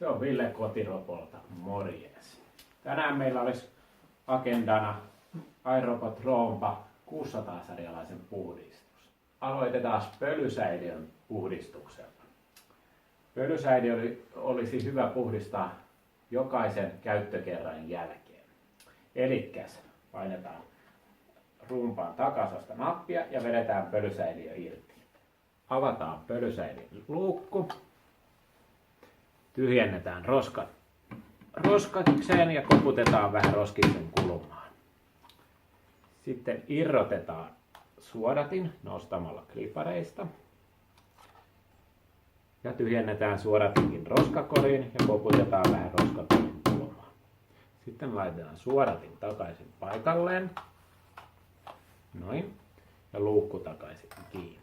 Se on Ville Kotiropolta, morjes. Tänään meillä olisi agendana iRobot Roomba 600-sarjalaisen puhdistus. Aloitetaan pölysäiliön puhdistuksella. Pölysäiliö olisi hyvä puhdistaa jokaisen käyttökerran jälkeen. Elikkäs painetaan rumpaan takasasta nappia ja vedetään pölysäiliö irti. Avataan pölysäiliön luukku. Tyhjennetään roskakseen ja koputetaan vähän roskiksen kulmaan. Sitten irrotetaan suodatin nostamalla klipareista. Ja tyhjennetään suodatinkin roskakoriin ja koputetaan vähän roskakorin kulmaan. Sitten laitetaan suodatin takaisin paikalleen. Noin. Ja luukku takaisin kiinni.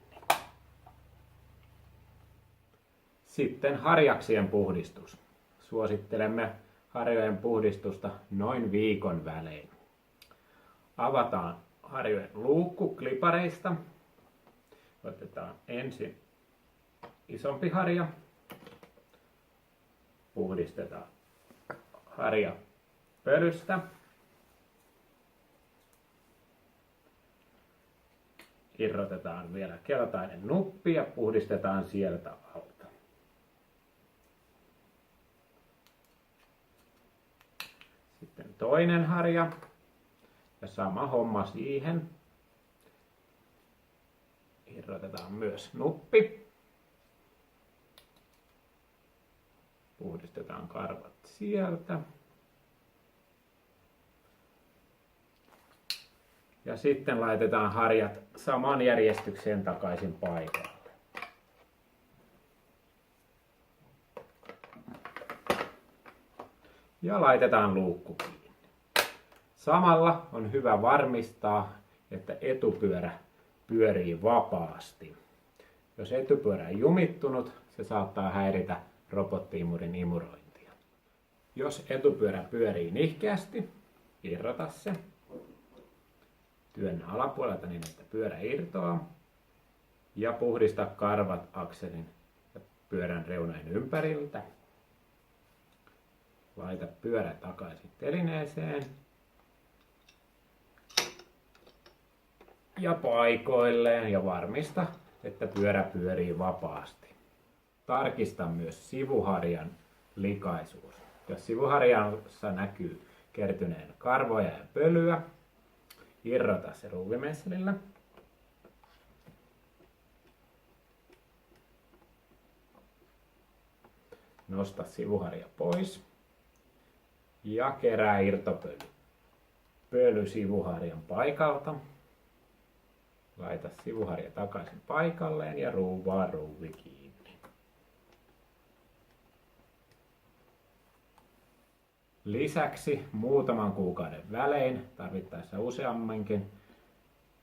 Sitten harjaksien puhdistus. Suosittelemme harjojen puhdistusta noin viikon välein. Avataan harjojen luukku klipareista. Otetaan ensin isompi harja. Puhdistetaan harja pölystä. Irrotetaan vielä keltainen nuppi ja puhdistetaan sieltä alta. Sitten toinen harja ja sama homma siihen. Irrotetaan myös nuppi. Puhdistetaan karvat sieltä. Ja sitten laitetaan harjat saman järjestykseen takaisin paikalle. Ja laitetaan luukku kiinni. Samalla on hyvä varmistaa, että etupyörä pyörii vapaasti. Jos etupyörä on jumittunut, se saattaa häiritä robottiimurin imurointia. Jos etupyörä pyörii nihkeästi, irrota se. Työnnä alapuolelta niin, että pyörä irtoaa. Ja puhdista karvat akselin ja pyörän reunojen ympäriltä. Laita pyörä takaisin telineeseen. Ja paikoilleen ja varmista, että pyörä pyörii vapaasti. Tarkista myös sivuharjan likaisuus. Jos sivuharjassa näkyy kertyneen karvoja ja pölyä, irrota se ruuvimesselillä. Nosta sivuharja pois ja kerää irtopöly sivuharjan paikalta. Laita sivuharja takaisin paikalleen ja ruuvaa ruuvi kiinni. Lisäksi muutaman kuukauden välein, tarvittaessa useammankin,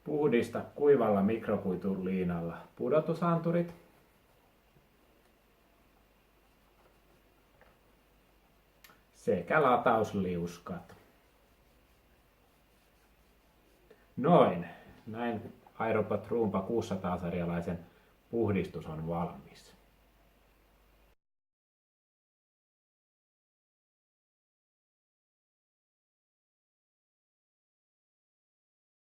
puhdista kuivalla mikrokuituliinalla pudotusanturit. Sekä latausliuskat. Näin iRobot Roomba 600-sarjalaisen puhdistus on valmis.